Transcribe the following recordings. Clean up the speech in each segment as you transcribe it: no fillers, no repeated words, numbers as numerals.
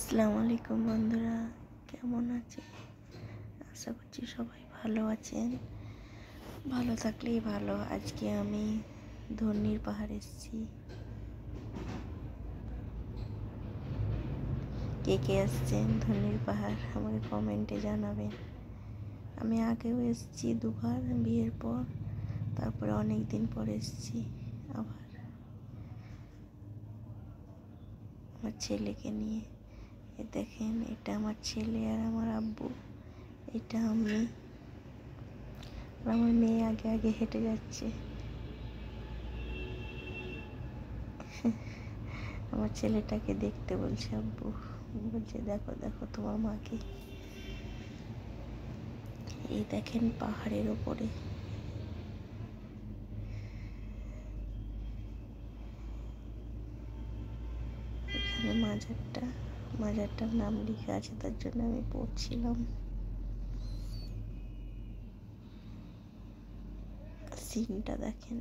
আসসালামু আলাইকুম বন্ধুরা, কেমন আছেন? আশা করছি সবাই ভালো আছেন। ভালো থাকলেই ভালো। আজকে আমি ধর্নির পাহাড় এসেছি। কে কে আসছেন ধর্নির পাহাড় আমাকে কমেন্টে জানাবেন। আমি আগেও এসেছি দুবার বিয়ের পর, তারপরে অনেক দিন পর এসেছি আবার আমার ছেলেকে নিয়ে। দেখেন, এটা আমার ছেলে আর আমার আব্বু, এটা আমি, আমার মেয়ে আগে আগে হেঁটে যাচ্ছে। আমার ছেলেটাকে দেখতে বলছে আব্বু, বলছে দেখো দেখো তোমার মাকে। এই দেখেন পাহাড়ের ওপরে এখানে মাজারটার নাম লিখে আছে, তার জন্য আমি পড়ছিলাম। সিনটা দেখেন,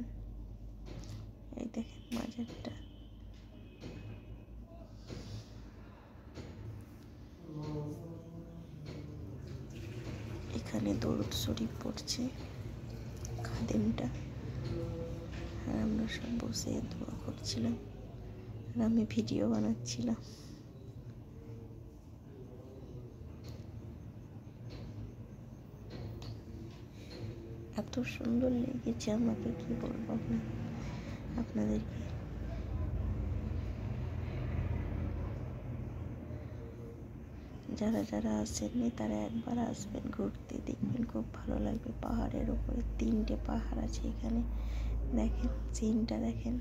এই দেখেন মাজারটা। এখানে দরুদ শরীফ পড়ছে খাদেমটা, আর আমরা সব বসে দোয়া করছিলাম, আর আমি ভিডিও বানাচ্ছিলাম। এত সুন্দর লেগেছে আমাকে, কি বলবো আপনাদেরকে। যারা যারা আসেননি তারা একবার আসবেন ঘুরতে, দেখবেন খুব ভালো লাগবে। পাহাড়ের উপরে 3টে পাহাড় আছে এখানে, দেখেন সিনটা দেখেন।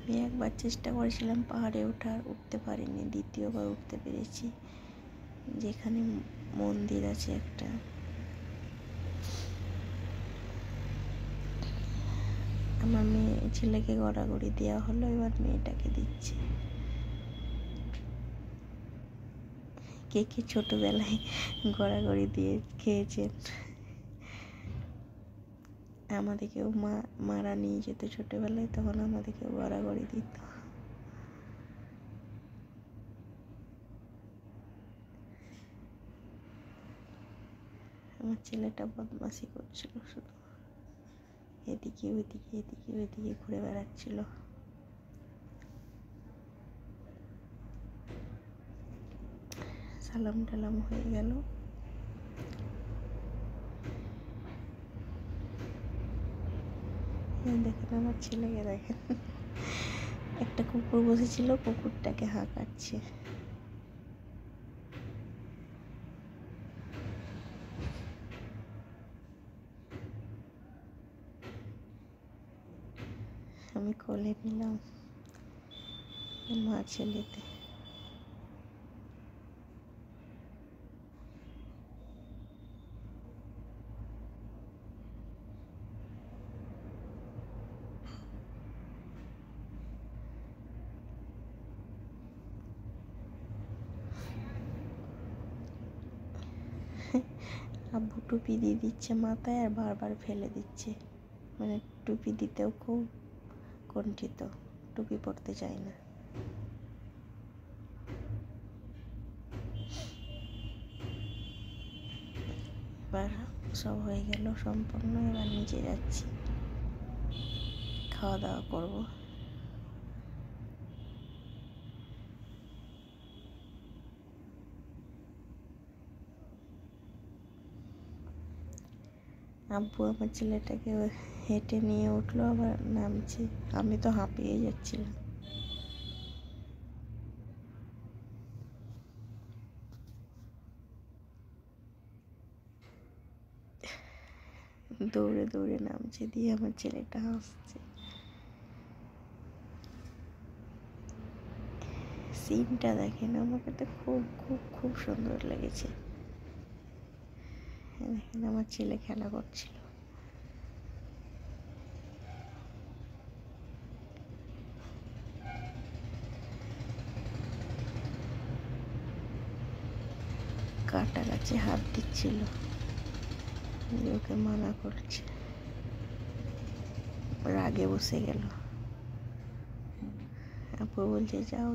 আমি একবার চেষ্টা করেছিলাম পাহাড়ে উঠতে পারিনি, দ্বিতীয়বার উঠতে পেরেছি। যেখানে মন্দির আছে একটা, আমার ছেলেকে গড়াগড়ি দেওয়া হলো, এবার মেয়েটাকে দিচ্ছে। কে কে ছোটবেলায় গড়াগড়ি দিয়ে খেয়েছেন? আমাদেরকেও মারা নিয়ে যেত ছোটবেলায়, তখন আমাদেরকেও গড়াগড়ি দিত। আমার ছেলেটা বদমাশি করছিল, শুধু এদিকে ওইদিকে এদিকে ওইদিকে ঘুরে বেড়াচ্ছিল। সালাম টালাম হয়ে গেল। দেখেন আমার ছেলেকে, দেখেন একটা কুকুর বসেছিল, কুকুরটাকে হাঁকাচ্ছে। আমি কোলে নিলাম মা ছেলেতে। আব্বু টুপি দিয়ে দিচ্ছে মাথায়, আর বারবার ফেলে দিচ্ছে, মানে টুপি দিতেও খুব কুণ্ঠিত, টুপি পরতে চায় না। এবার সব হয়ে গেল সম্পূর্ণ, এবার নিচে যাচ্ছি, খাওয়া দাওয়া করবো। আব্বু আমার ছেলেটাকে হেঁটে নিয়ে উঠলো, আবার নামছে। আমি তো হাঁপিয়ে যাচ্ছিলাম। দৌড়ে দৌড়ে নামছে, দিয়ে আমার ছেলেটা হাসছে। সিনটা দেখেন, আমাকে তো খুব খুব খুব সুন্দর লেগেছে। দেখেন আমার ছেলে খেলা করছিল। কাটা গাছে হাত দিচ্ছিল। ওকে মানা করছে, রাগে বসে গেল। আপু বলছে যাও